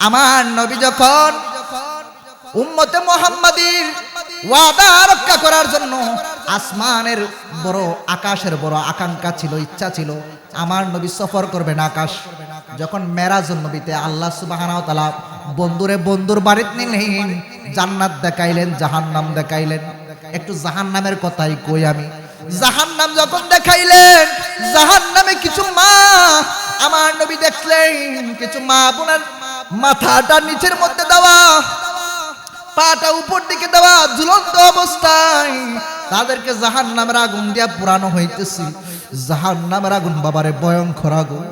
আমার নবী যখন উম্মতে মুহাম্মাদীর ওয়াদা রক্ষা করার জন্য আসমানের বড় আকাশের বড় আকাঙ্ক্ষা ছিল, ইচ্ছা ছিল আমার নবী সফর করবেন আকাশ। যখন মেরাজুন নবীতে আল্লাহ সুবহানাহু ওয়া তাআলা বন্ধুর বাড়িতে নিলেন, জান্নাত দেখাইলেন, জাহান্নাম দেখাইলেন। একটু জাহান্নামের কথাই কই আমি। জাহান্নাম যখন দেখাইলেন, জাহান্নামে কিছু মা আমার নবী দেখলেন, কিছু মা বোনের মাথাটা নিচের মধ্যে দেওয়া, পাটা উপর দিকে দেওয়া, ঝুলন্ত অবস্থায় তাদেরকে জাহান্নামের আগুন দিয়া পুরানো হইতেছে। জাহান্নামের আগুন বাবারে ভয়ঙ্কর আগুন।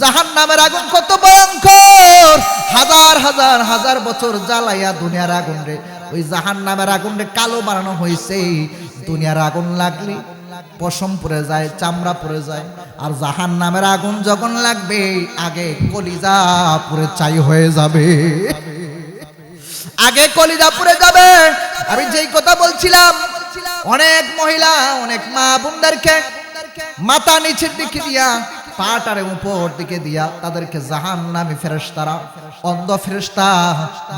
জাহান্নামের আগুন কত ভয়ঙ্কর! হাজার হাজার হাজার বছর জ্বালাইয়া দুনিয়ার আগুন রে, ওই জাহান্নামের আগুন রে কালো বানানো হয়েছে। দুনিয়ার আগুন লাগলে পশম পড়ে যায়, চামড়া পড়ে যায়। আর জাহান্নামের আগুন যখন লাগবে, আগে কলিজা পুরে ছাই হয়ে যাবে, আগে কলিজা পুড়ে যাবে। আমি যেই কথা বলছিলাম, অনেক মহিলা, অনেক মা বোনদেরকে মাথা নিচের দিকে দিয়া, পাটারে উপর দিকে দিয়া তাদেরকে জাহান্নামী ফেরেশতারা, অন্ধ ফেরেশতা,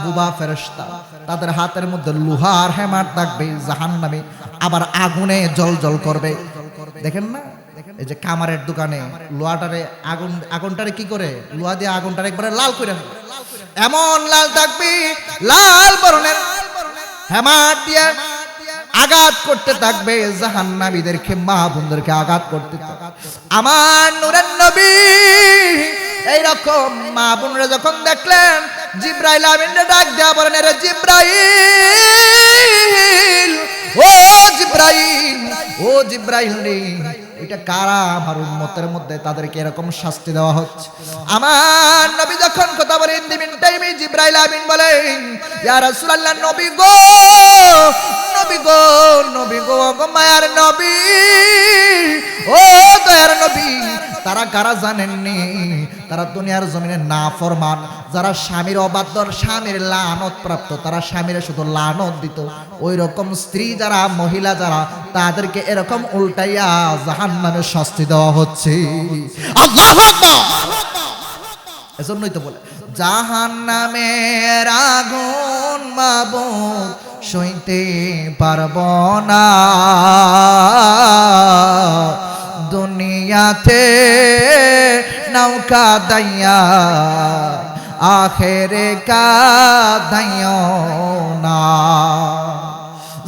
বুবা ফেরেশতা, তাদের হাতের মধ্যে লোহার হ্যামার থাকবে জাহান্নামী, আবার আগুনে জ্বলজ্বল করবে। দেখেন না, এই যে কামারের দোকানে লোহাটারে আগুনটারে কি করে, লোহা দিয়ে আগুনটারে একবারে লাল করে, এমন লাল থাকবে, লাল বরণের হ্যামার দিয়ে আঘাত করতে থাকবে জাহান্নামীদেরকে, মা বোনদেরকে আঘাত করতে থাকবে। আমার নূরের নবী এইরকম মা বোনরা যখন দেখলেন, জিব্রাইল আমিনরে ডাক দেয়া বলেন, রে জিব্রাইল, ও জিব্রাইল, ও জিব্রাইল রে, এটা কারা আমার উম্মতের মধ্যে তাদেরকে এরকম শাস্তি দেওয়া হচ্ছে? আমার নবী যখন কথা বলেন, দিবেন টাইমে জিব্রাইল আমিন বলেন, ইয়া রাসূলুল্লাহ, নবী গো, নবী গো, নবী গো, গো মায়ার নবী, ও দয়ার নবী, তারা কারা জানেননি? তারা দুনিয়ার জমিনে নাফরমান, যারা স্বামীর অবাধ্য, স্বামীর লানত প্রাপ্ত, তারা স্বামীর শুধু লানত দিত। ওই রকম স্ত্রী যারা, মহিলা যারা, তাদেরকে এরকম উল্টাইয়া জাহান্নামে শাস্তি দেওয়া হচ্ছে। আল্লাহু আকবার! এজন্যই তো বলে, জাহান্নামের আগুন মাবুদ সইতে পারব না, দুনিয়াতে নৌকা দাইয়া আখেরে কাদাইও না।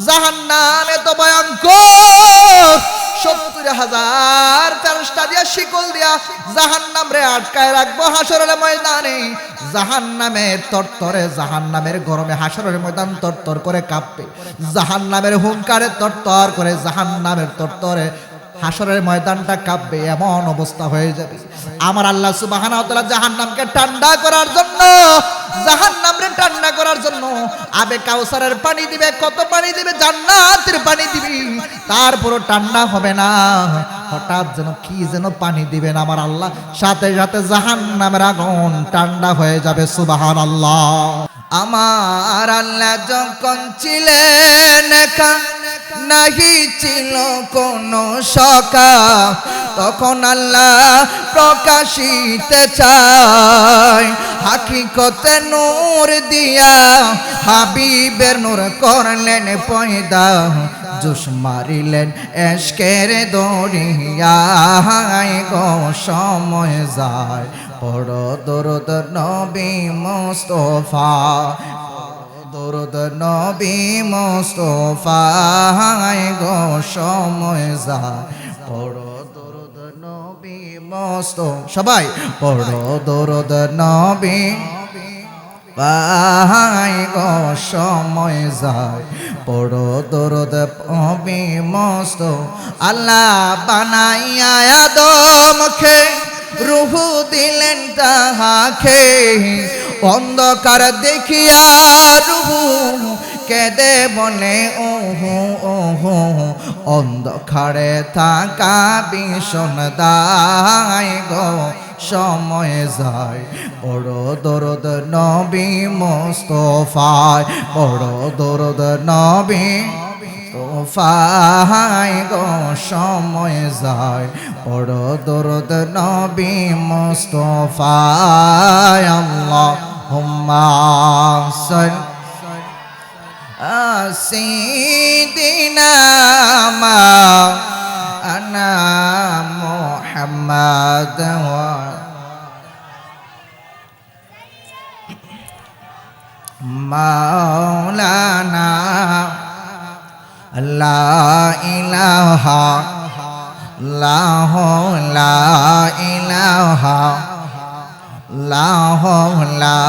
জাহান্নাম এত ভয়ঙ্কর, ৭০,০০০ ফেরেশতা দিয়া শিকল দিয়া জাহান্নাম রে আটকায় রাখবো হাসরের ময়দানে। জাহান্নামের তরতরে, জাহান্নামের গরমে হাসরের ময়দান তরতর করে কাঁপবে, জাহান্নামের হুঙ্কারে তরতর করে, জাহান্নামের তরতরে হাসরের ময়দানটা কাঁপবে, এমন অবস্থা হয়ে যাবে। আমার আল্লাহ সুবহানাহু ওয়া তাআলা জাহান্নামকে ঠান্ডা করার জন্য, জাহান্নামরে ঠান্ডা করার জন্য আবে কাউসারের পানি দিবে, কত পানি দিবে, জান্নাতের পানি দিবে, তারপরও ঠান্ডা হবে না। হঠাৎ যেন কি যেন পানি দিবেন আমার আল্লাহ, সাথে সাথে জাহান্নামের আগুন ঠান্ডা হয়ে যাবে। সুবহানাল্লাহ। আমার আল্লাহ যখন ছিলেন একা, নাহি ছিল কোনো সখা, তখন আল্লাহ প্রকাশিতে চায়, হাকিকতে নূর দিয়া হাবিবের নূর করলেন পয়দা, জোশ মারিলেন এশকের দরিয়ায় গো, সময় যায় পড়ো দরুদ নবী মুস্তাফা, দরুদ নবী মুস্তাফা গো, সময় যায় পড়ো দরুদ নবী মুস্তাফা, সবাই পড়ো দরুদ নবী পাই গো, সময় যায় পড়ো দরুদ নবী মুস্তাফা। আল্লাহ বানাইয়া আদমকে রূহ দিলেন তাহাকে, অন্ধকার দেখিয়া রূহ কেঁদে বলে ওহো ওহো, অন্ধকারে থাকা ভীষণ দায় গো, সময় যায় পড়ো দরুদ নবী মুস্তাফায়, পড়ো দরুদ নবী মুস্তাফায় গো, সময় যায় পড়ো দরুদ নবী মুস্তাফায়। আল্লাহ হুম্মা সাইয়্যিদিনা মাওলানা মুহাম্মাদ মাওলানা লা ইলাহা ইল্লাল্লাহ লা ইলাহা ইল্লাল্লাহ লা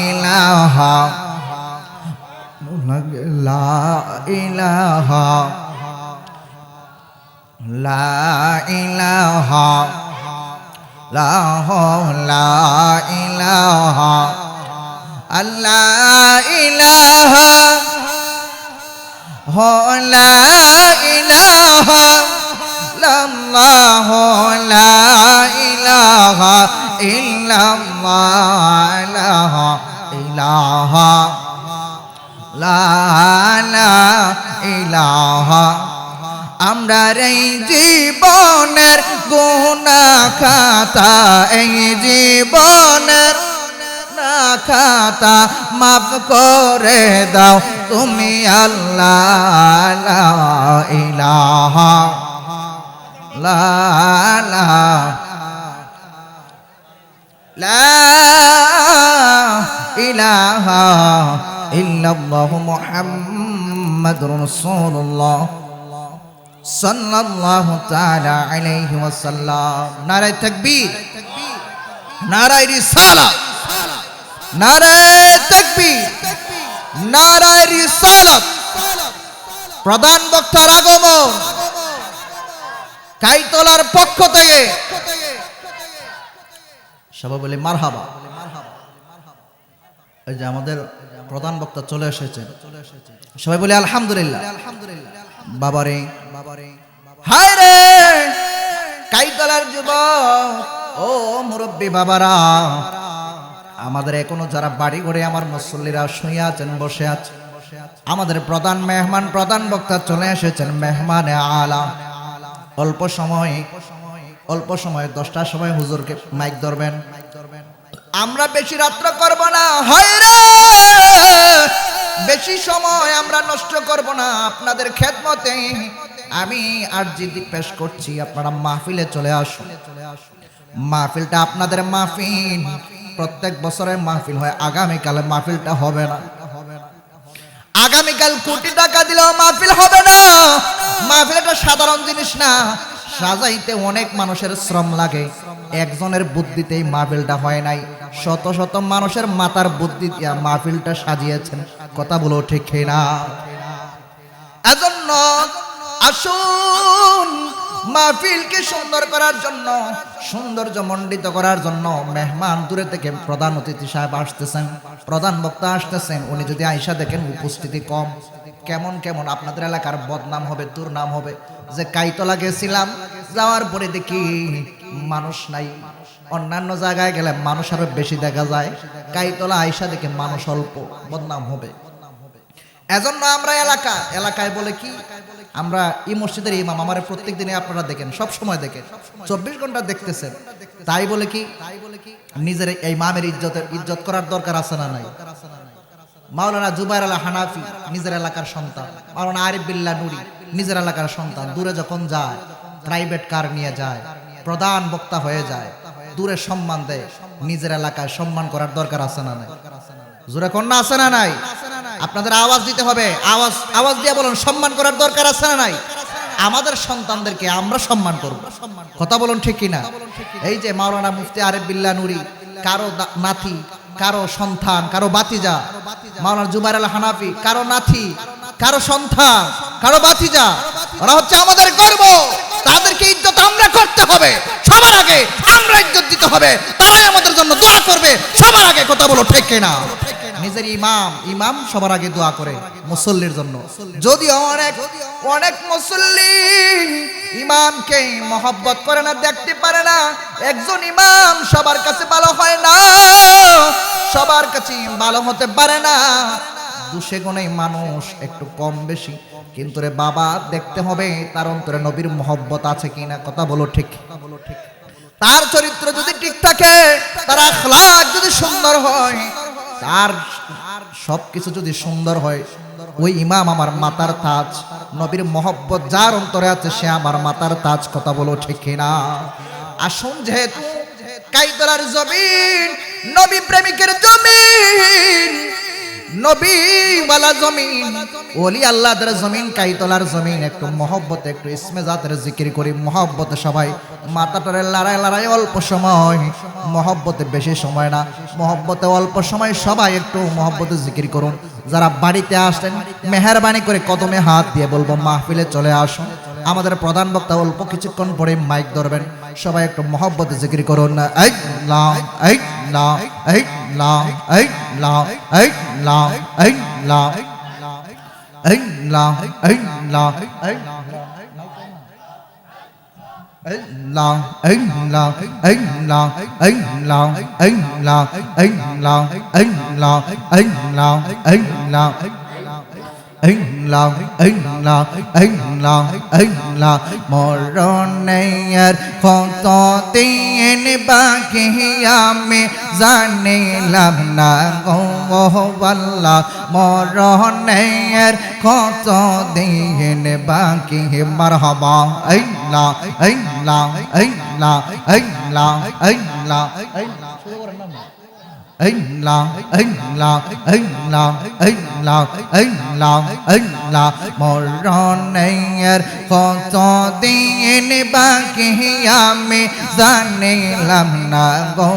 ইলাহা লা ইলাহা লা ইলাহা লা ইলাহা আল্লাহ ইলাহা লা ইলাহা ইল্লাল্লাহ লা ইলাহা ইল্লাল্লাহ ইলাহা লা ইলাহা আমরা এই জীবনের গুনাহ খাতা এই জীবনের না খাতা মাফ করে দাও তুমি আল্লাহ লা ইলাহা লা ইলাহা ইল্লাল্লাহ মুহাম্মাদুর রাসূলুল্লাহ সাল্লাল্লাহু তাআলা আলাইহি ওয়াসাল্লাম। নারায়ে তাকবীর, নারায়ে রিসালাত, নারায়ে তাকবীর, নারায়ে রিসালাত। প্রধান বক্তার আগমন কাইতলার পক্ষ থেকে সবাই বলে মারহাবা। এই যে আমাদের প্রধান বক্তা চলে এসেছেন, সবাই বলে আলহামদুলিল্লাহ। বাবারে হায় রে কাইতলার যুবক ও মুরব্বী বাবারা, আমাদের এখনো যারা বাড়ি ঘরে আমার মুসল্লিরা শুয়ে আছেন, বসে আছে, আমাদের প্রধান মেহমান প্রধান বক্তা চলে এসেছেন, মেহমানে আলা। অল্প সময় 10টার সময় হুজুরকে মাইক ধরবেন। আমরা বেশি রাত্র করব না, হয় রে বেশি সময় আমরা নষ্ট করব না। আপনাদের খেদমতে আমি আরজি পেশ করছি, আপনারা মাহফিলে চলে আসুন। মাহফিলটা আপনাদের মাহফিল, প্রত্যেক বছরের মাহফিল হয়, আগামীকালে মাহফিলটা হবে না। আগামীকাল কোটি টাকা দিলেও মাহফিল হবে না। মাহফিল একটা সাধারণ জিনিস না, সাজাইতে অনেক মানুষের শ্রম লাগে। একজনের বুদ্ধিতেই মাহফিলটা হয় নাই, শত শত মানুষের মাথার বুদ্ধি দিয়া মাহফিলটা সাজিয়েছেন। কথা বলো ঠিক না? এজন্য আসুন মাহফিলকে সুন্দর করার জন্য, সৌন্দর্য মণ্ডিত করার জন্য মেহমান দূরে থেকে প্রধান অতিথি সাহেব আসতেছেন, প্রধান বক্তা আসতেছেন। উনি যদি আইসা দেখেন উপস্থিতি কম, কেমন আপনাদের এলাকার বদনাম হবে, দুর্নাম হবে যে কাইতলা গেছিলাম, যাওয়ার পরে দেখি মানুষ নাই। অন্যান্য জায়গায় গেলে মানুষ আরো বেশি দেখা যায়, কাইতলা আইসা দেখে মানুষ অল্প, বদনাম হবে। এজন্য আমরা এলাকায় বলে কি, আমরা এই মসজিদের ইমাম, আমার প্রত্যেক দিনে আপনারা দেখেন, সব সময় দেখেন, 24 ঘন্টা দেখতেছেন। তাই বলে কি নিজের এই ইমামের ইজ্জত করার দরকার আছে না নাই? মাওলানা জুবাইর আল হানাফি নিজের এলাকার সন্তান, মাওলানা আরিফ বিল্লাহ নুরি নিজের এলাকার সন্তান, দূরে যখন যায় প্রাইভেট কার নিয়ে যায়, প্রধান বক্তা হয়ে যায়, দূরে সম্মান দেয়। নিজের এলাকায় সম্মান করার দরকার আছে না নাই? জোরে কন্যা আছে না নাই? আপনাদের আওয়াজ দিতে হবে, আওয়াজ দিয়ে বলুন সম্মান করার দরকার আছে না নাই? আমাদের সন্তানদেরকে আমরা সম্মান করব। কথা বলুন ঠিক কিনা? এই যে মাওলানা মুফতি আরিফ বিল্লাহ নুরি, কারো নাতি, কারো সন্তান, কারো বাতিজা। মাওলানা জুবাইর আল হানাফি, কারো নাতি, কারো সন্তান, কারো বাতিজা। ওরা হচ্ছে আমাদের গর্ব। তাদেরকে ইজ্জত আমরা করতে হবে, সবার আগে আমরা ইজ্জত দিতে হবে। তারাই আমাদের জন্য দোয়া করবে সবার আগে। কথা বলো ঠিক কিনা? নিজের ইমাম সবার আগে দোয়া করে মুসল্লির জন্য। যদিও অনেক মুসল্লি ইমামকে মহব্বত করে না, দেখতে পারে না। একজন ইমাম সবার কাছে ভালো হয় না, সবার কাছে ভালো হতে পারে না। দুশে গুণে মানুষ একটু কম বেশি, কিন্তু রে বাবা দেখতে হবে তার অন্তরে নবীর মহব্বত আছে কিনা। কথা বলো ঠিক? তার চরিত্র যদি ঠিক থাকে, তার আখলাক যদি সুন্দর হয়, তার সবকিছু যদি সুন্দর হয়, ওই ইমাম আমার মাতার তাজ। নবীর মহব্বত যার অন্তরে আছে সে আমার মাতার তাজ। কথা বলো ঠিক কিনা? আসুন, যেহেতু কাইতলার জমিন নবী প্রেমিকের জমিন, নবী ওয়ালা জমিন, ওলি আল্লাহদের জমিন, কাইতলার জমিন, একটু মহব্বতে একটু ইসমে জাতের জিকির করি। মহব্বতে সবাই মাথাটারে লড়াই লড়াই, অল্প সময়, মহব্বতে বেশি সময় না, মহব্বতে অল্প সময়, সবাই একটু মহব্বতে জিকির করুন। যারা বাড়িতে আসলেন মেহেরবানি করে কদমে হাত দিয়ে বলবো মাহফিলে চলে আসুন। আমাদের প্রধান বক্তা অল্প কিছুক্ষণ পরে মাইক ধরবেন, সবাই একটু মহব্বতে জিকির করুন। এই লা এই লা এই লা এই লা এই লা এই লা এই লা এই লা এই লা এই লা এই লা এই লা এই লা এই লা এই লা এই লা এই লা মরণের কত দিন বাকি আমি জানিলাম না গো আল্লাহ। মরণের কত দিন বাকি, মারহাবা আল্লাহ আল্লাহ আল্লাহ আল্লাহ আল্লাহ আল্লাহ আল্লাহ আল্লাহ আল্লাহ আল্লাহ আল্লাহ। মরণের কত দিন বাকি আমি জানিলাম না গো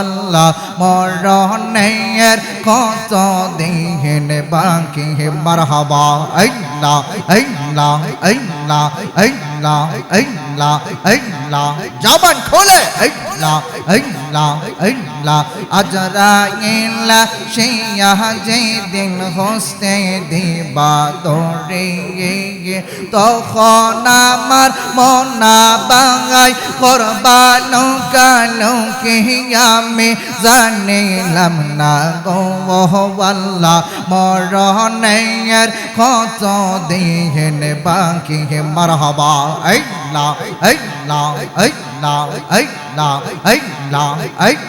আল্লাহ। মরণের কত দিন বাকি, মারহাবা আল্লাহ আল্লাহ আল্লাহ আল্লাহ আল্লাহ আল্লাহ। জবান খোলে আল্লাহ আল্লাহ আল্লাহ। আজরাইল শিয়া যেদিন হস্তে দিবা দরে, তখন আমার মনা বাঙাই করবানো কালো কে আমি জানিলাম না গো আল্লাহ। মরণের কত দিন বাকি, মারহাবা আল্লাহ আল্লাহ আল্লাহ আল্লাহ আল্লাহ আল্লাহ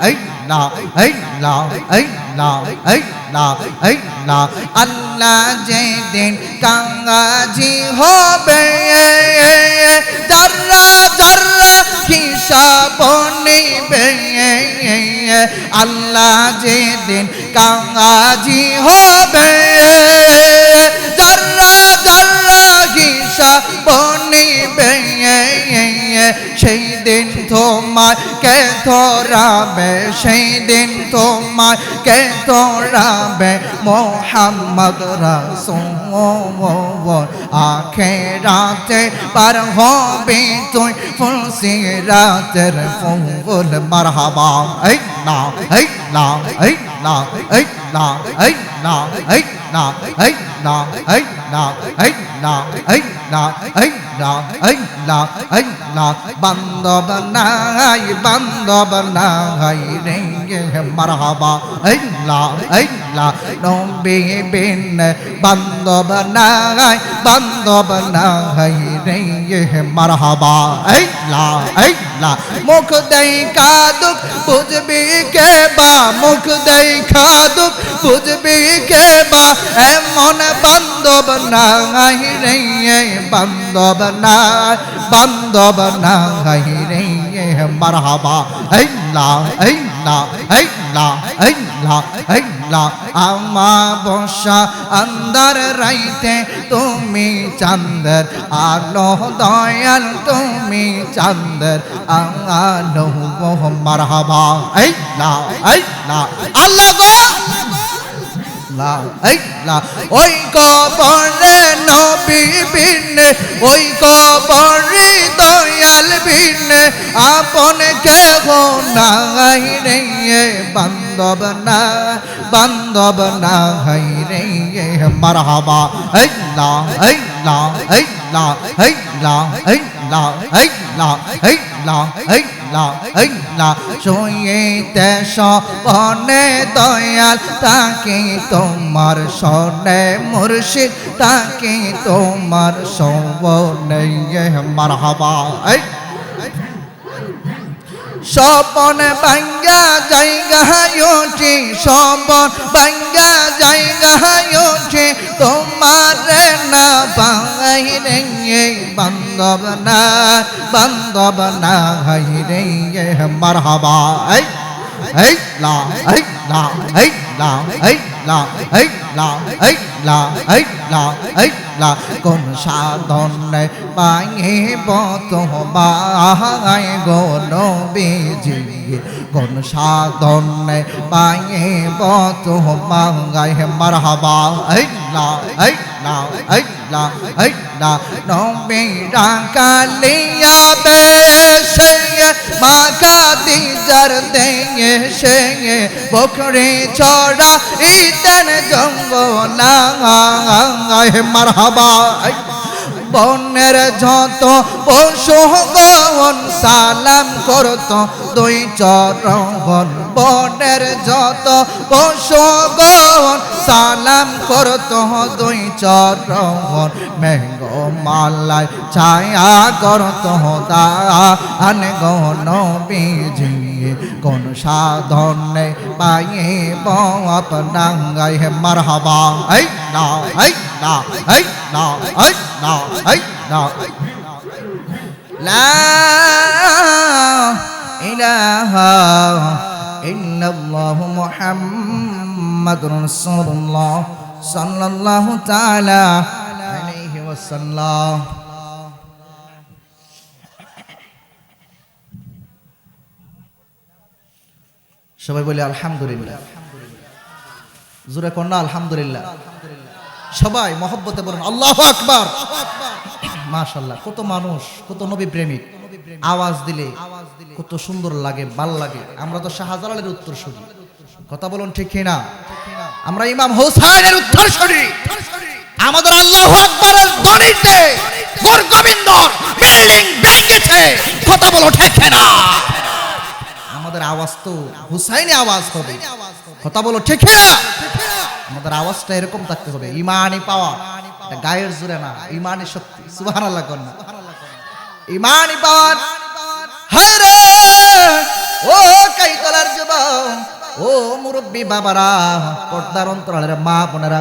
আল্লাহ আল্লাহ আল্লাহ আল্লাহ আল্লাহ। আল্লাহ যেদিন কাঙ্গাজি হবে যারা যারা হিসাব নিবে, আল্লাহ যেদিন কাঙ্গাজি হবে যারা যারা হিসাব নিবে, সেই দিন তোমার কে ধরাবে, সেই দিন তোমার কে ধরাবে মোহাম্মদ রাসূল। আখিরাতে পার হবি তুই ফুলসিরাতের ফুল, মারহাবা আল্লাহ আল্লাহ আল্লাহ আল্লাহ আল্লাহ আল্লাহ আল্লাহ আল্লাহ আল্লাহ আল্লাহ আল্লাহ আল্লাহ আল্লাহ। বান্দব নাই বান্দব নাই রে, মারহাবা আল্লাহ আল্লাহ। নবী বিন বান্দব নাই বান্দব নাই রে, মারহাবা আল্লাহ আল্লাহ। মুখ দেখা দুঃখ বুঝবি কে বা, মুখ দেখা দুঃখ বুঝবি কে বা, এমন বান্দব নাই রে, বান্দব নাই বান্দব নাই রে, মারহাবা আল্লাহ আল্লাহ আল্লাহ আল্লাহ আল্লাহ। আমাবস্যা আন্দার রাইতে তুমি চাঁদের আলো দয়াল, তুমি চাঁদের আলো, মারহাবা আল্লাহ আল্লাহ আল্লাহ গো আল্লাহ। ওই কবরে নবী বিন, ওই কবরে দয়াল বিন, আপন কেহ নাই রে, বান্দব না বান্দব নাই রে, মারহাবা আল্লাহ আল্লাহ আল্লাহ আল্লাহ আল্লাহ আল্লাহ আল্লাহ আল্লাহ আল্লাহ। শুইতে সপনে দয়াল তাকে তোমার সনে, মুর্শিদ তাকে তোমার সপনে, মারহাবা। স্বপন ভাঙ্গা জায়গায় উঠি, সবন ভাঙ্গা জায়গা ওঠে তোমার না পাইরে বান্ধব না হাইরে মারহাবা এই লা এই লা এই লা এই লা এই লা এই লা এই লা এই লা কোন সাধনে পাইব তোমায় গো নবীজি কোন সাধনে পাইব তোমায় মারহাবা এই লা এই লা এই লা এই লা নবী ডাকালিয়া বেশে মাকা দিজার দেয়ে সে বকরে ছড়া ইতন জঙ্গলা মারহাবা বনের যত পশু গণ সালাম করত দুই চরণ বনের যত পশু গণ সালাম করত দুই চরণ মেঘ মালায় ছায়া করত দান গণ বিজি কোন সাধনে পাইব আপনাঙ্গাই মারহাবা এই না এই না এই না এই না এই না লা ইলাহা ইল্লাল্লাহু মুহাম্মাদুর রাসূলুল্লাহ সাল্লাল্লাহু তাআলা আলাইহি ওয়াসাল্লাম। সবাই বলি আলহামদুলিল্লাহ, জোরে কন্যা আলহামদুলিল্লাহ। সবাই মহব্বতে বলুন আল্লাহু আকবার। মাশাআল্লাহ, কত মানুষ, কত নবী প্রেমিক, আওয়াজ দিলে কত সুন্দর লাগে, ভাল লাগে। আমরা তো শাহজালালের উত্তরসূরি, কথা বলুন ঠিক কিনা? আমরা ইমাম হোসাইনের উত্তরসূরি। আমাদের আল্লাহু আকবারের ধ্বনিতে গোরগোবিন্দ বিল্ডিং ভেঙেছে, কথা বলো ঠিক কিনা? আমাদের আওয়াজ তো হুসাইনি আওয়াজ হবে, কথা বলো ঠিক কিনা? আমাদের আওয়াজটা এরকম থাকতে হবে, ইমানি পাওয়া, গায়ের জোরে না, ইমানি শক্তি। সুবহানাল্লাহ কর না, ইমানি পাওয়ার। হায় রে ও কাইতলার যুবক, ও মুরব্বী বাবারা, পর্দার অন্তরালের মা বোনেরা,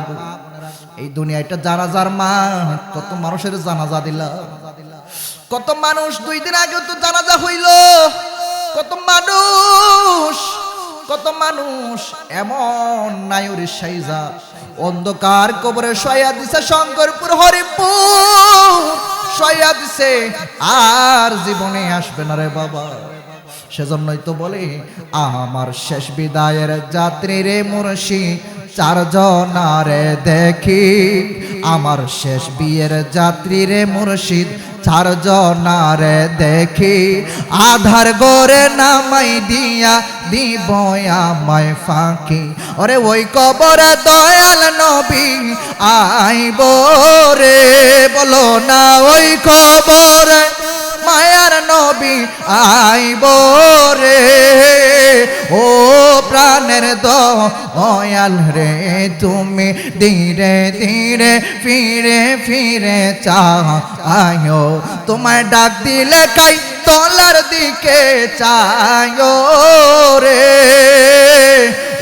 এই দুনিয়াটা জানাজার মা, কত মানুষের জানাজা দিলা, কত মানুষ 2 দিন আগে তো জানাজা হইল, কত মানুষ এমন নায়ুরি সাইজা অন্ধকার কবরে শয়া দিছে, শঙ্করপুর হরিপুর শয়া দিছে, আর জীবনে আসবে না রে বাবা। সেজন্যই তো বলে আমার শেষ বিদায়ের যাত্রী রে মুর্শিদ 4 জনারে দেখি, আমার শেষ বিয়ের যাত্রী রে মুর্শিদ 4 জনারে দেখি, আধার গোরে নামাই দিয়া দিব আমায় ফাঁকি, ওরে ওই কবরে দয়াল নবী আইব রে, বলো না ওই কবরে মায়ার নবী আইব রে, ও প্রাণের দয়াল রে তুমি ধীরে ধীরে ফিরে ফিরে চাও, তোমায় ডাক দিলে কাই তলার দিকে চাও রে,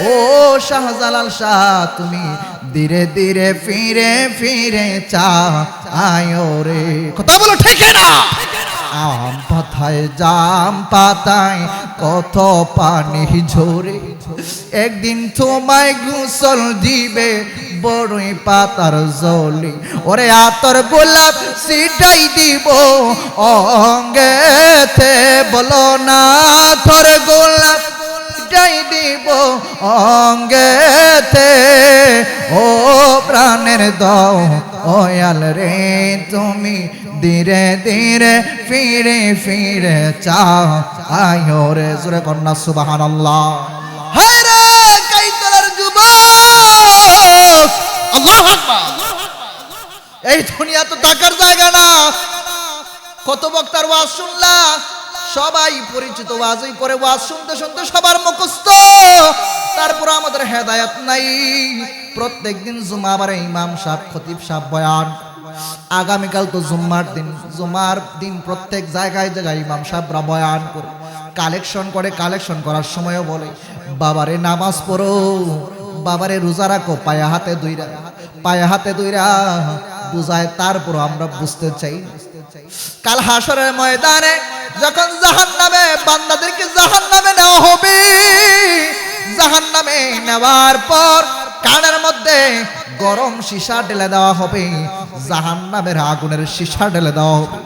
ও শাহজালাল শাহ তুমি ধীরে ধীরে ফিরে ফিরে চাও রে, কথা বলো ঠিক না? আম পাতায় জাম পাতায় কত পানি ঝরে, একদিন তোমায় গোসল দিবে বড়ই পাতার জলে, ওরে আতর গোলাপ সিটাই দিব অঙ্গেতে, বলো না আতর গোলাপ সিটাই দিব অঙ্গেতে, ও প্রাণের দয়াল রে তুমি ধীরে ধীরে ফিরে ফিরে চাও রে, জোরে কন্যা সুবহানাল্লাহ। হায় রে কাইতলার যুবক, আল্লাহু আকবার। এই দুনিয়া তো টাকার জায়গা না। কত বক্তার ওয়াজ শুনলা, সবাই পরিচিত ওয়াজই করে, ওয়াজ শুনতে শুনতে সবার মুখস্থ, তারপর আমাদের হেদায়েত নাই। প্রত্যেকদিন জুমাবারে ইমাম সাহেব খতিব সাহেব বয়ান, আগামীকাল তো জুম্মার দিন প্রত্যেক জায়গায় জায়গায় ইমাম সাহেবরা বয়ান করে, কালেকশন করে, কালেকশন করার সময়ও বলে বাবারে নামাজ পড়ো, বাবারে রোজা রাখো, পায়ে হাতে দুইরা বুঝায়, তারপর আমরা বুঝতে চাই। কাল হাসরের ময়দানে যখন জাহান্নামে বান্দাদেরকে জাহান্নামে নেওয়া হবে, জাহান্নামে নেওয়ার পর কানের মধ্যে গরম সীসা ঢেলে দেওয়া হবে, জাহান্নামের আগুনের সীসা ঢেলে দেওয়া হবে।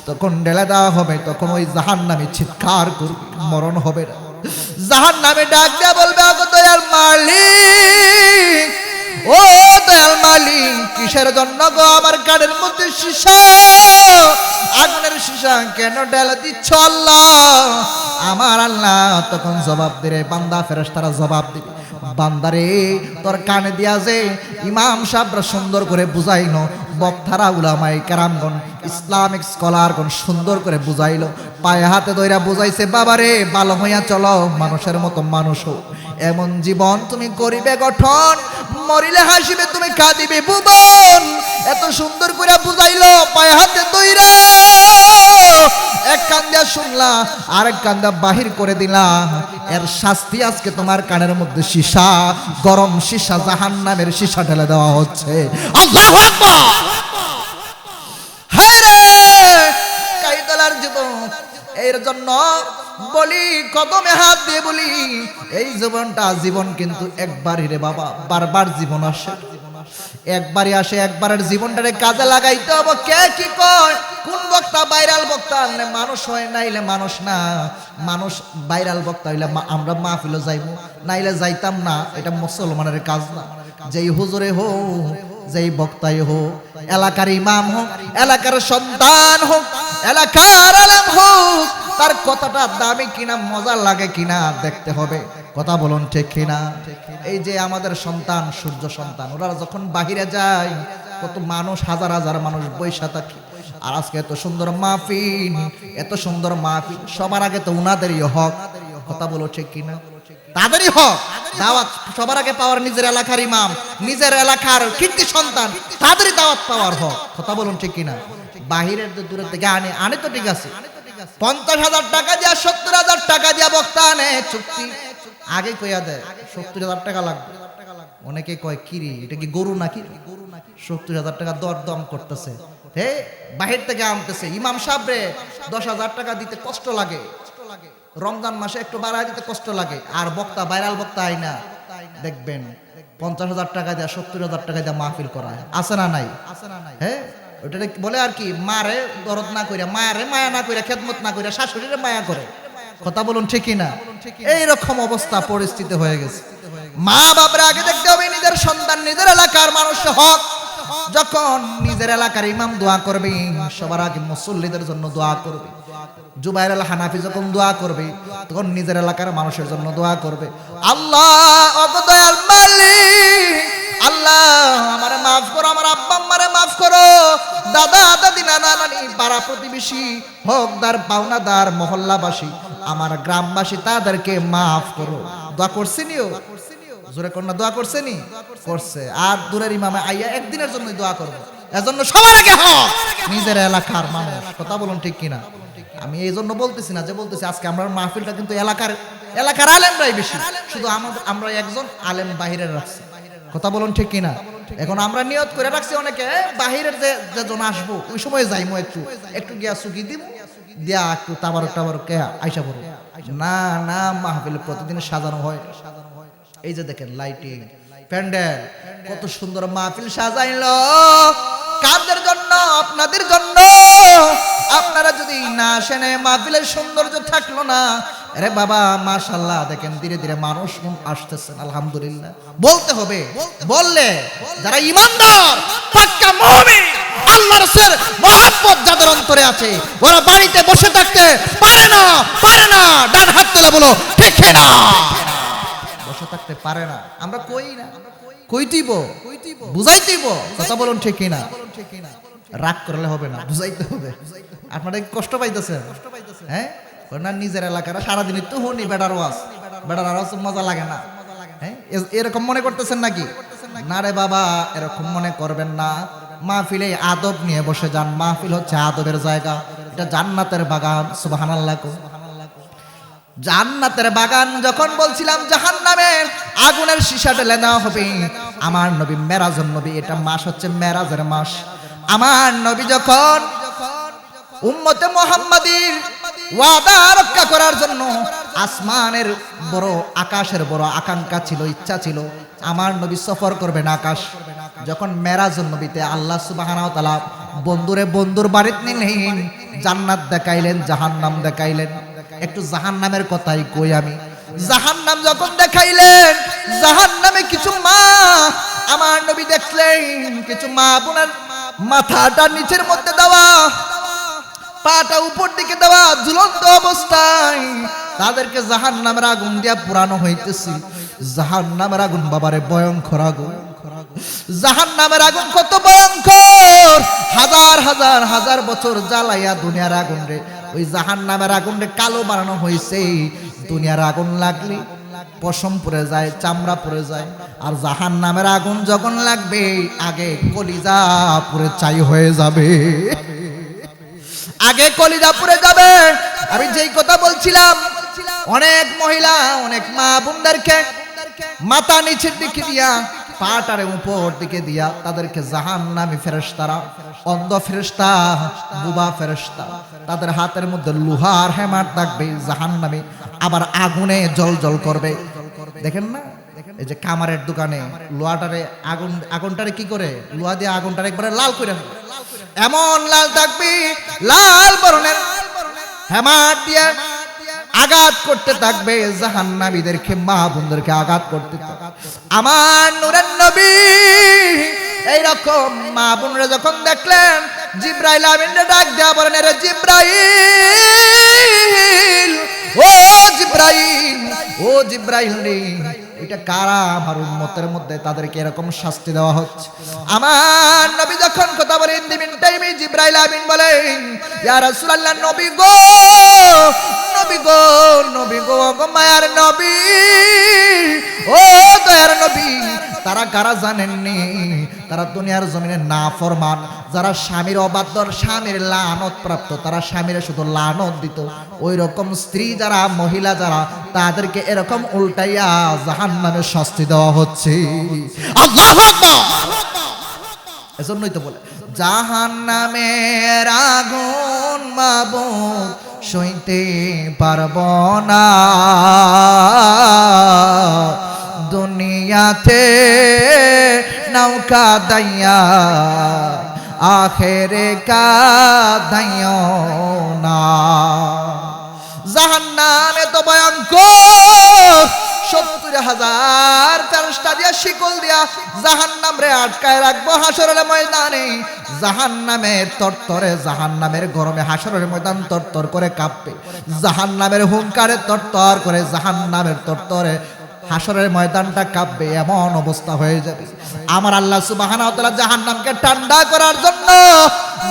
তখন ঢেলে দেওয়া হবে, তখন ওই জাহান্নামী চিৎকার করবে, মরণ হবে না। জাহান্নামে ডাক দিয়ে বলবে, আগো দয়াল মালিক, ও দয়াল মালিক, কিসের জন্য গো আমার কানের মধ্যে সীসা, আগুনের সীসা কেন ঢেলে দিচ্ছ আল্লাহ? আমার আল্লাহ তখন জবাব দিবে, বান্দা ফেরেশতারা জবাব দিবে, বান্দারে তোর কানে দিয়া যে ইমাম সাহেবরা সুন্দর করে বুঝাইলো, বক্তারা উলামায়ে কেরামগণ ইসলামিক স্কলারগণ সুন্দর করে বুঝাইলো, পায়ে হাতে ধইরা বুঝাইছে, বাবারে ভালো হইয়া চলো, মানুষের মতো মানুষ হও, এমন জীবন তুমি করিবে গঠন, মরিলে হাসিবে তুমি কাঁদিবে ভুবন। এত সুন্দর করে বুঝাইলো, পায়ে হাতে ধইরা এক কান দিয়া শুনলা, আরেক কান দিয়া বাহির করে দিলা, এর শাস্তি আজকে তোমার কানের মধ্যে সীসা, গরম সীসা, জাহান্নামের সীসা ঢেলে দেওয়া হচ্ছে। আল্লাহু আকবার। হায় রে কাইদালার জীবন। এর জন্য বলি, কদমে হাত দিয়ে বলি, এই জীবন কিন্তু একবারই রে বাবা, বারবার জীবন আসে, একবারই আসে, একবারের জীবনটারে কাজে লাগাইতে হবে। কে কি কয়, কোন বক্তা ভাইরাল বক্তা আনলে মানুষ হয়, নাইলে মানুষ না। মানুষ ভাইরাল বক্তা হইলে আমরা মাহফিলে যাইব, নাইলে যাইতাম না। এটা মুসলমানের কাজ না। যেই হুজুরে হোক, যেই বক্তাই হোক, এলাকার ইমাম হোক, এলাকার সন্তান হোক, এলাকার আলেম হোক, তার কথাটা দামি কিনা, মজা লাগে কিনা দেখতে হবে। কথা বলুন ঠিক কিনা? এই যে আমাদের সন্তান, সূর্য সন্তান, ওরা যখন বাহিরে যায়, কত মানুষ, হাজার হাজার মানুষ বৈশা থাকে। আর আজকে এত সুন্দর মাহফিল, এত সুন্দর মাহফিল, সবার আগে তো উনাদেরই হক। কথা বলো ঠিক কিনা? তাদেরই হক দাওয়াত সবার আগে পাওয়ার, নিজের এলাকার ইমাম, নিজের এলাকার কীর্তি সন্তান, তাদেরই দাওয়াত পাওয়ার হক। কথা বলুন ঠিক কিনা? বাহিরের দূরের থেকে আনে তো ঠিক আছে, 50,000 টাকা দিয়া 70,000 টাকা দিয়া বক্তা আনে, চুক্তি আগে কইয়া দেয় 70,000 টাকা লাগবে। অনেকে কয় কিরি, এটা কি গরু নাকি? 70,000 টাকা দরদম করতেছে, হে বাহির থেকে আনতেছে। ইমাম সাহেব রে 10,000 টাকা দিতে কষ্ট লাগে, রমজান মাসে একটু বাড়ায় দিতে কষ্ট লাগে। আর বক্তা, ভাইরাল বক্তা আইনা দেখবেন 50,000 টাকা দিয়া 70,000 টাকা দিয়া মাহফিল করায়, আছে না নাই? হ্যাঁ, ওটা বলে আর কি, মারে দরদ না কইরা, মারে মায়া না কইরা, খেদমত না কইরা, শাশুড়িরে মায়া করে। কথা বলুন ঠিক কিনা? এইরকম অবস্থা পরিস্থিতি হয়ে গেছে। মা বাপরা আগে দেখতে হবে নিজের সন্তান, নিজের এলাকার মানুষের হক। যখন নিজের এলাকার ইমাম দোয়া করবে, সবার আগে মুসল্লিদের জন্য দোয়া করবে। জুবাইর আল হানাফি যখন দোয়া করবে, তখন নিজের এলাকার মানুষের জন্য দোয়া করবে। আল্লাহ দয়াল মালিক, আল্লাহ আমারে মাফ করো, আমার আব্বা আম্মারে মাফ করো, দাদা দাদি, নানা নানি, পাড়া প্রতিবেশী, হকদার পাওনাদার, মহল্লাবাসী, আমার গ্রামবাসী, তাদেরকে মাফ করো। দোয়া করছিনিও? জোরে কন্যা দোয়া করছেনি? করছে। আর দূরের ইমামে আইয়া একদিনের জন্য দোয়া করবো। এজন্য সবার আগে হক নিজের এলাকার মানুষ। কথা বলুন ঠিক কিনা? আমি এই জন্য বলতেছি না যে বলতেছি আজকে আমরা মাহফিলটা কিন্তু এলাকার আলেমরাই বেশি, শুধু আমরা একজন আলেম বাহিরের রাখছি। কথা বলুন ঠিক কিনা? এখন আমরা নিয়ত করে রাখছি অনেকে বাহিরের যেজন আসবো ওই সময় যাইমো, একটু গিয়া সুগি দিব, দিয়া একটু তাবারক কে আইসা পড়ো। না না, মাহফিল প্রতিদিন সাজানো হয়। এই যে দেখেন লাইটিং, প্যান্ডেল, কত সুন্দর মাহফিল সাজাইলো। কাদের জন্য? আপনাদের জন্য। আপনারা যদি না আসেন, মাহফিলের সৌন্দর্য থাকলো না। আরে বাবা মাশাআল্লাহ, দেখেন ধীরে ধীরে মানুষ আসতেছেন, আলহামদুলিল্লাহ। বলতে হবে, বললে যারা ইমানদার, পাক্কা মুমিন, আল্লাহর রাসূলের মহব্বত যাদের অন্তরে আছে, ওরা বাড়িতে বসে থাকতে পারে না, পারে না। ডান হাত তুলে বলো ঠিক না? বসে থাকতে পারে না। আমরা কই না, কইতিব, বুঝাইতিব। কথা বলুন ঠিক কিনা? রাগ করলে হবে না, বুঝাইতে হবে। আপনারা কষ্ট পাইতেছেন? হ্যাঁ, না নিজের এলাকার সারাদিন তো হুনি বেড়ার ওয়াজ, বেড়ার আওয়াজ মজা লাগে না। হ্যাঁ, এরকম মনে করতেছেন নাকি? না রে বাবা, এরকম মনে করবেন না। মাহফিলে আদব নিয়ে বসে যান। মাহফিল হচ্ছে আদবের জায়গা, এটা জান্নাতের বাগান। সুবহানাল্লাহ। জান্নাতের বাগান যখন বলছিলাম, জাহান্নামের আগুনের সীসা ঢেলে দেওয়া হবে। আমার নবী মেরাজের নবী, এটা মাস হচ্ছে মেরাজের মাস। আমার নবী যখন উম্মতে মুহাম্মাদীর ওয়াদা রক্ষা করার জন্য আসমানের বড়, আকাশের বড় আকাঙ্ক্ষা ছিল, ইচ্ছা ছিল, আমার নবী সফর করবেন আকাশ। যখন মেরাজের নবীতে আল্লাহ সুবহানাহু ওয়া তাআলা বন্ধুর বাড়িতে নিলেন, জান্নাত দেখাইলেন, জাহান্নাম দেখাইলেন। একটু জাহান্নামের কথাই কই আমি। জাহান্নাম যখন দেখাইলেন, জাহান্নামে কিছু মা আমার নবী দেখলেন, কিছু মা বোনের মাথাটা নিচের মধ্যে দেওয়া, পাটা উপর দিকে দেওয়া, ঝুলন্ত অবস্থায় তাদেরকে জাহান্নামের আগুন দিয়া পুরানো হইতেছে। জাহান্নামের আগুন বাবারে ভয়ঙ্কর আগুন। জাহান্নামের আগুন কত ভয়ঙ্কর! হাজার হাজার হাজার বছর জ্বালাইয়া দুনিয়ার আগুন রে, ওই জাহান্নামের আগুন রে কালো বানানো হয়েছে। দুনিয়ার আগুন লাগলে পশম পড়ে যায়, চামড়া পড়ে যায়। আর জাহান্নামের আগুন যখন লাগবে, আগে কলিজা পুরে ছাই হয়ে যাবে, আগে কলিজা পুড়ে যাবে। আমি যেই কথা বলছিলাম, অনেক মহিলা, অনেক মা বোনদেরকে মাথা নিচের দিকে দিয়া, পাটারে উপর দিকে দিয়া, তাদেরকে জাহান্নামী ফেরেশতারা, অন্ধ ফেরেশতা, বুবা ফেরেশতা, তাদের হাতের মধ্যে লোহার হেমার থাকবে, জাহান্নামী আবার আগুনে জ্বলজ্বল করবে। দেখেন না, এই যে কামারের দোকানে লোহাটারে আগুনটারে কি করে, লোহা দিয়ে আগুনটারে একবারে লাল করে, এমন লাল থাকবে, লাল বরণের হেমার দিয়ে আঘাত করতে থাকবে, জাহান্নামীদেরকে, মা বোনদেরকে আঘাত করতে থাকবে। আমার নূরের নবী এইরকম মা বোনরা যখন দেখলেন, জিব্রাইল আমিনরে ডাক দেয়া বলেন, রে জিব্রাইল, ও জিব্রাইল, ও জিব্রাইল রে, এটা কারা আমার উম্মতের মধ্যে তাদেরকে এরকম শাস্তি দেওয়া হচ্ছে? আমার নবী যখন কথা বলেন, দিবেন টাইমে জিব্রাইল আমিন বলেন, ইয়া রাসূলুল্লাহ, নবী গো, নবী গো, নবী গো, গো মায়ার নবী, ও দয়ার নবী, তারা কারা জানেননি? তারা দুনিয়ার জমিনে নাফরমান, যারা স্বামীর অবাধ্য, স্বামীর লানত প্রাপ্ত, তারা স্বামীর শুধু লানত দিত। ওই রকম স্ত্রী যারা, মহিলা যারা, তাদেরকে এরকম উল্টাইয়া জাহান্নামে শাস্তি দেওয়া হচ্ছে। আল্লাহু আকবার! এজন্যই তো বলে, জাহান্নামের আগুন মাবুদ সইতে পারব না, দুনিয়াতে নৌকা দাইয়া আখেরে কাদাইও না। জাহান্নাম এত ভয়ঙ্কর, 70,000 ফেরেশতা দিয়া শিকল দিয়া জাহান্নাম রে আটকায় রাখবো হাসরের ময়দানে। জাহান্নামের তরতরে, জাহান্নামের গরমে হাসরের ময়দান তরতর করে কাঁপবে, জাহান্নামের হুঙ্কারে তরতর করে, জাহান্নামের তরতরে হাসরের ময়দানটা কাঁপবে, এমন অবস্থা হয়ে যাবে। আমার আল্লাহ সুবহানাহু ওয়া তাআলা জাহান্নামকে ঠান্ডা করার জন্য,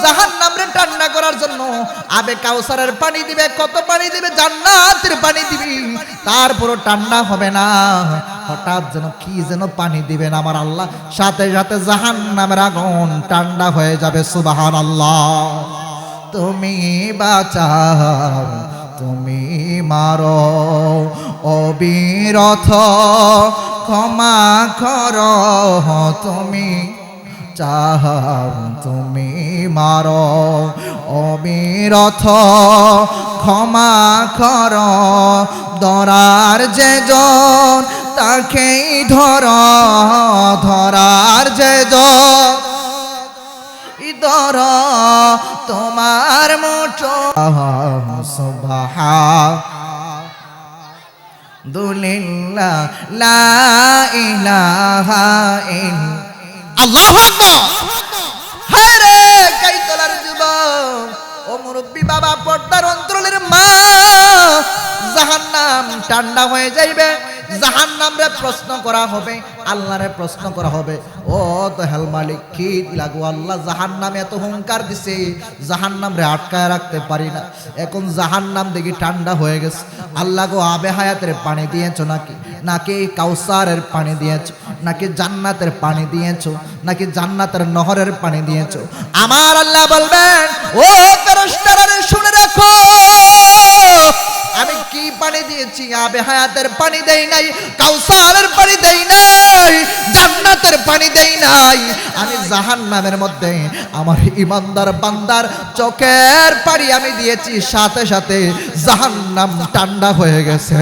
জাহান্নামরে ঠান্ডা করার জন্য আবে কাউসারের পানি দিবে, কত পানি দিবে, জান্নাতের পানি দিবে, তারপরও ঠান্ডা হবে না। হঠাৎ যেন কি যেন পানি দিবেন আমার আল্লাহ, সাথে সাথে জাহান্নামের আগুন ঠান্ডা হয়ে যাবে। সুবহানাল্লাহ! তুমি বাঁচাও, তুমি মারো, অবিরত ক্ষমা করো, তুমি চাও, তুমি মারো, অবিরত ক্ষমা করো, ধরার যে জন তাকেই ধর, ধরার যে জন ধর, তোমার মুঠো। সুবহানাল্লাহ, লা ইলাহা ইল্লাল্লাহ। আল্লাহু আকবার! হায় রে কাইতলার যুবক, ও মুরব্বি বাবা, পর্দার অন্তরালের মা, জাহান্নাম ঠান্ডা হয়ে যাইবে, জাহান্নামরে প্রশ্ন করা হবে, আল্লাহরে প্রশ্ন করা হবে, ও দয়াল মালিক, কি লাগো আল্লাহ, জাহান্নামে এত হুঙ্কার দিছে, জাহান্নামরে আটকায় রাখতে পারি না, এখন জাহান্নাম দেখি ঠান্ডা হয়ে গেছে, আল্লাহ গো আবে হায়াতের পানি দিয়েছো নাকি, নাকি কাউসারের পানি দিয়েছো, নাকি জান্নাতের পানি দিয়েছো, নাকি জান্নাতের নহরের পানি দিয়েছো? আমার আল্লাহ বলবেন, ও ফেরেশতারা শুনে রাখো, আমি কি কয়টি পানি দিয়েছি, আবে হায়াতের পানি দেই নাই, কাউসারের পানি দেই নাই, জান্নাতের পানি দেই নাই। আমি জাহান্নামের মধ্যে আমার ইমানদার বান্দার চোখের পানি আমি দিয়েছি, সাথে সাথে জাহান্নাম ঠান্ডা হয়ে গেছে।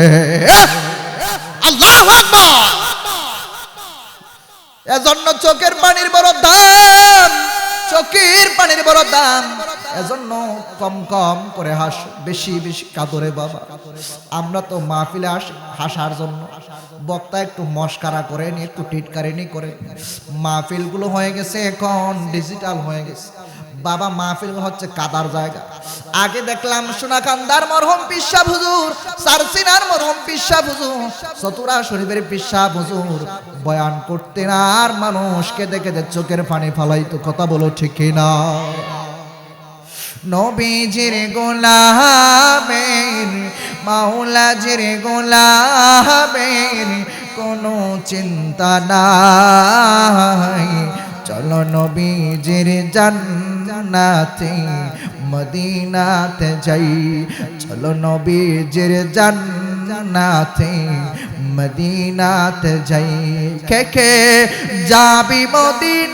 আল্লাহু আকবার। এজন্য চোখের পানির বড় দাম, চোখের পানির বড় দাম। এজন্য কম কম করে হাস, বেশি বেশি কাঁদরে বাবা। আমরা তো মাহফিলে হাসার জন্য, বক্তা একটু মস্কারা করেন, একটু টিটকারিনি করে। মাহফিলগুলো হয়ে গেছে এখন ডিজিটাল হয়ে গেছে বাবা। মাহফিল হচ্ছে কাদার জায়গা। আগে দেখলাম সোনাকান্দার মরহুম পিসা হুজুর, সারসিনার মরহুম পিসা হুজুর, চতুরা শরীফের পিসা হুজুর বয়ান করতেন আর মানুষকে দেখে চোখের পানি ফালাইতো। কথা বলো ঠিক না? নবীজির গোলামের, মাওলাজির গোলামের কোনো চিন্তা নাই। চলো নবীজির জান্নাতে মদিনাতে যাই, চলো নবীজির জান্নাতে মদিনাতে যাই। কে কে যাবি মদিনায়,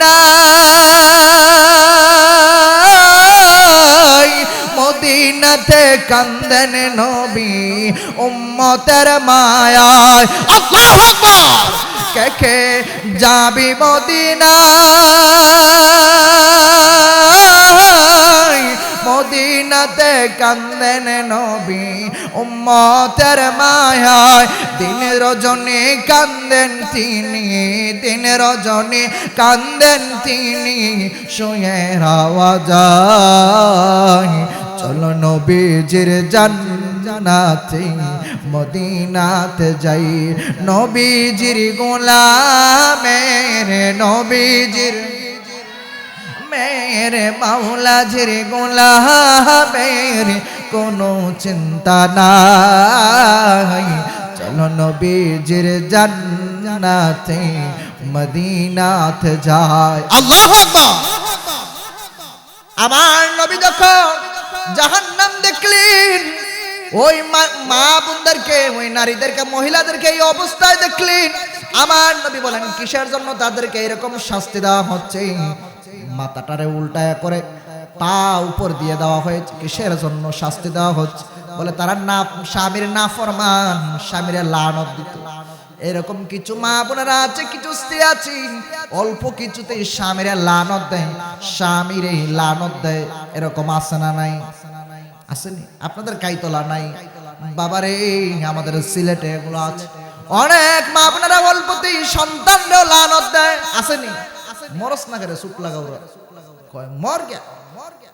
মদিনাতে কান্দেন নবী উম্মতের মায়ায়। আল্লাহু আকবার। কে কে যাবি মদিনায়, মদিনাতে কান্দেন নবী উম্মতের মায়ায়। দিন রজনী কান্দেন তিনি, দিন রজনী কান্দেন তিনি, শুয়ে রাওয়া যায়। চলো নবীজির জান্নাতে মদিনাতে যাই, নবীজির গোলামের, নবীজির মেরে মাওলাজির গোলামের কোনো চিন্তা নাই। চলো নবীজির জান্নাতে মদিনাতে যাই। আল্লাহু আকবার। আমার নবী যখন জাহান্নাম দেখলেন, ওই মা বোনদেরকে, ওই নারীদেরকে, মহিলাদেরকে এই অবস্থায় দেখলেন, আমার নবী বলেন কিসের জন্য তাদেরকে এরকম শাস্তি দেওয়া হচ্ছে? মাথাটারে উল্টায় করে পা উপর দিয়ে দেওয়া হয়েছে। কিসের জন্য শাস্তি দেওয়া হচ্ছে? বলে তারা না, স্বামীর নাফরমান, স্বামীর লানত দিত। এরকম কিছু মা বোনেরা আছে, কিছু স্ত্রী আছে, অল্প কিছুতেই স্বামীর লানত দেয়, স্বামীর লানত দেয়। এরকম আছে না নাই? আসেনি? আপনাদের কাইতলা নাই? বাবারে আমাদের সিলেটে এগুলো আছে। অনেক মা বোনেরা অল্পতেই সন্তানরাও লানত দেয়। আসেনি? মরস না করে চুপ লাগাও কয় মর গে।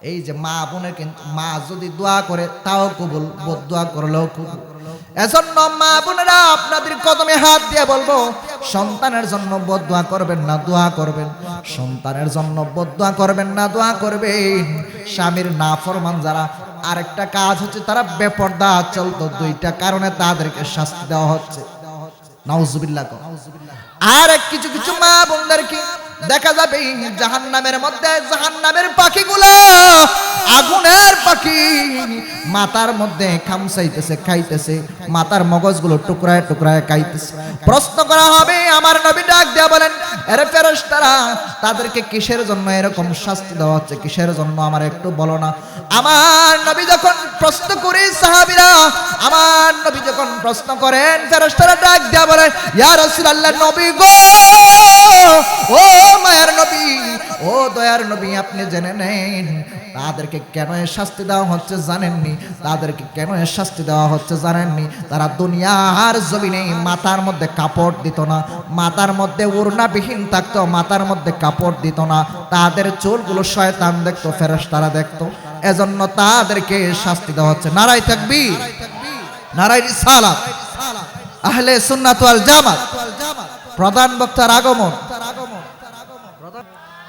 এই যে মা বোনের, কিন্তু মা যদি দোয়া করে তাও কবুল, বদদোয়া করলেও কবুল। এজন্য মা বোনেরা আপনাদের কদমে হাত দিয়ে বলবো, সন্তানের জন্য বদদোয়া করবেন না, দোয়া করবেন। সন্তানের জন্য বদদোয়া করবেন না, দোয়া করবেন। স্বামীর নাফরমান যারা, আরেকটা কাজ হচ্ছে তারা বেপরদা চলতো, দুইটা কারণে তাদেরকে শাস্তি দেওয়া হচ্ছে। নাউজুবিল্লাহ। আর কিছু কিছু মা বোনদেরকে দেখা যাবে জাহান্নামের মধ্যে, জাহান্নামের পাখিগুলো, আগুনের পাখি, মাথার মধ্যে খামসাইতেছে, খাইতেছে, মাথার মগজগুলো টুকরায় টুকরায় খাইতেছে। প্রশ্ন করা হবে, আমার নবী ডাক দেয়া বলেন, আরে ফেরেশতারা, তাদেরকে কিসের জন্য এরকম শাস্তি দেওয়া হচ্ছে? কিসের জন্য আমার একটু বলো না। আমার নবী যখন প্রশ্ন করে, সাহাবীরা আমার নবী যখন প্রশ্ন করেন, ফেরেশতারা ডাক দেয়া বলেন, ইয়া রাসূলুল্লাহ, নবী গো, ও মায়ের নবী, ও দয়ার নবী, আপনি জেনে নেন তাদেরকে কেন শাস্তি দেওয়া হচ্ছে জানেননি? তাদেরকে কেন শাস্তি দেওয়া হচ্ছে জানেননি? তারা দুনিয়ার জমিনে মাথার মধ্যে কাপড় দিত না, মাথার মধ্যে ওড়নাবিহীন থাকতো, মাথার মধ্যে কাপড় দিত না। তাদের চুলগুলো শয়তান দেখতো, ফেরেশতারা দেখতো। এজন্য তাদেরকে শাস্তি দেওয়া হচ্ছে। নারায়ে তাকবীর, নারায়ে রিসালাত, আহলে সুন্নাত ওয়াল জামাত। প্রধান বক্তার আগমন।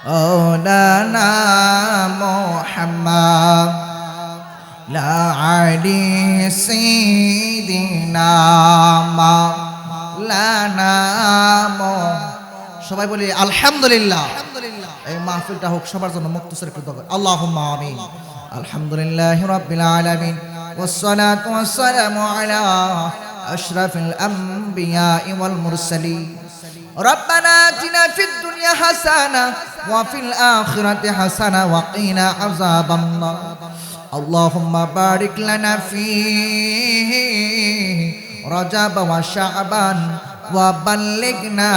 মাওলানা মুহাম্মদ লা আলি সাইয়্যিদিনা মাওলানা। সবাই বলি আলহামদুলিল্লাহ। এই মাহফিলটা হোক সবার জন্য মুক্তসর কৃতজ্ঞ। আল্লাহুম্মা আমিন। আলহামদুলিল্লাহি রাব্বিল আলামিন। والصلاة والسلام على أشرف الأنبياء والمرسلين ربنا آتنا في الدنيا حسنة وفي الآخرة حسنة وقنا عذاب النار اللهم بارك لنا فيه رجب وشعبان وبلغنا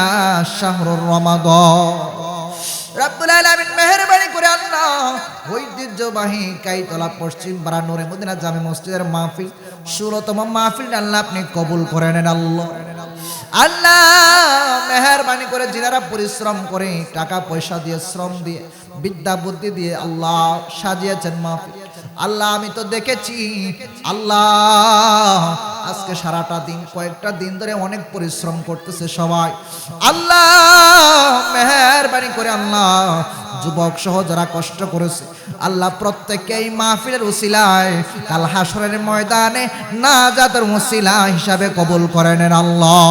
شهر رمضان রব্বুল আলামিন মেহেরবানি করে আল্লাহ ঐতিহ্যবাহী কাইতলা পশ্চিম পাড়া নূরে মদিনা জামে মসজিদের মাহফিল ১৬তম মাহফিল আল্লাহ আপনি কবুল করে নেন আল্লাহ। আল্লাহ মেহেরবানি করে যিনারা পরিশ্রম করে টাকা পয়সা দিয়ে শ্রম দিয়ে বিদ্যা বুদ্ধি দিয়ে আল্লাহ সাজিয়েছেন মাহফিল, আল্লাহ আমি তো দেখেছি আল্লাহ আজকে সারাটা দিন কয়েকটা দিন ধরে অনেক পরিশ্রম করতেছে সবাই, আল্লাহ মেহেরবানি করে আল্লাহ যুবক সহ যারা কষ্ট করেছে আল্লাহ প্রত্যেককে এই মাহফিলের উসিলায় কাল হাসরের ময়দানে নাজাতের উসিলা হিসাবে কবুল করে নেন আল্লাহ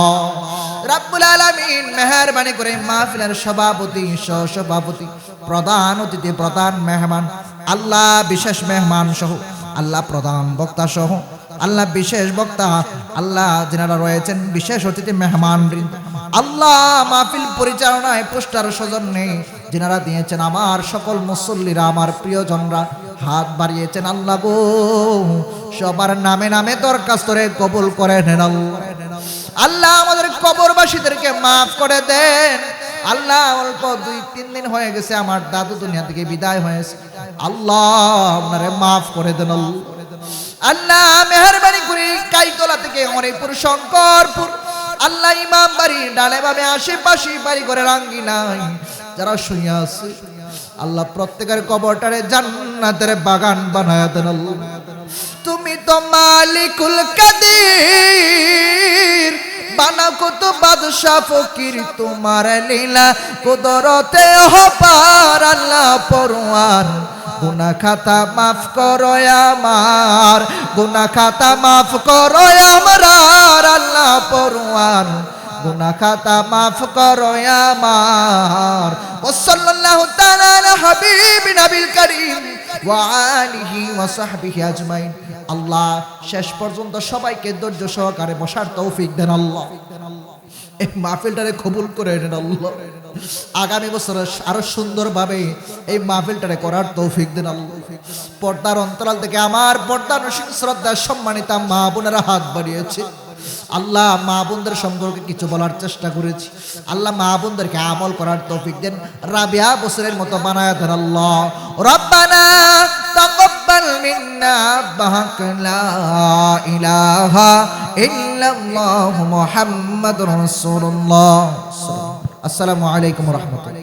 রাব্বুল আলামিন। মেহেরবানি করে মাহফিলের সভাপতি সহসভাপতি প্রধান অতিথি প্রধান মেহমান আল্লাহ বিশেষ মেহমান সহ আল্লাহ প্রধান বক্তা সহ আল্লাহ বিশেষ বক্তা আল্লাহ যিনারা রয়েছেন বিশেষ অতিথি মেহমান আল্লাহ মাহফিল পরিচালনায় পোস্টার সৌজন্যে যিনারা দিয়েছেন আমার সকল মুসল্লিরা আমার প্রিয়জনরা হাত বাড়িয়েছেন আল্লাহ গো সবার নামে নামে দরখাস্ত করে কবুল করে নেন আল্লাহ। আমাদের কবরবাসীদেরকে মাফ করে দেন আল্লাহ। অল্প 2-3 দিন হয়ে গেছে আমার দাদু দুনিয়া থেকে বিদায় হয়েছে, আল্লাহ আপনারে মাফ করে দেন আল্লাহ। মেহেরবানি করে কাইতলা থেকে হরিপুর শঙ্করপুর আল্লাহ ইমাম বাড়ি ডালে বামে আশেপাশে বাড়ি করে রাঙ্গি নাই যারা শুয়ে আছে আল্লাহ প্রত্যেকের কবরটারে জান্নাতের বাগান বানায়া দেন আল্লাহ। তুমি তো মালিকুল কাদির বানা কত বাদশা ফকির তোমার লীলা কুদরতে হপার আল্লাহ পরওয়ার গুনাহ খাতা মাফ করো আমার গুনাহ খাতা মাফ করো আমার আল্লাহ পরওয়ার গুনাহ খাতা মাফ করো আমার। ওয়াসাল্লাল্লাহু তাআলা আলা হাবিবিনা বিল কারীম ওয়া আলিহি ওয়া সাহবিহি আজমাইন। আল্লাহ শেষ পর্যন্ত সবাইকে ধৈর্য সহকারে বসার তৌফিক দেন আল্লাহ। এই মাহফিলটারে কবুল করে নেন আল্লাহ। আগামী বছর আরো সুন্দরভাবে এই মাহফিলটারে করার তৌফিক দেন আল্লাহ। পর্দার অন্তরাল থেকে আমার পর্দার নসীন শ্রদ্ধা সম্মানিতা মা বোনেরা হাত বাড়িয়েছে আল্লাহ। মা বোনদের সম্পর্কে কিছু বলার চেষ্টা করেছি আল্লাহ, মা বোনদেরকে আমল করার তৌফিক দেন, রাবিয়া বছরের মতো বানায়া দেন আল্লাহ। রব্বানা তাকাব্বাল মিন্না বাহাক লা ইলাহা ইল্লাল্লাহু মুহাম্মাদুর রাসূলুল্লাহ। আসসালামু আলাইকুম ওয়া রাহমাতুল্লাহ।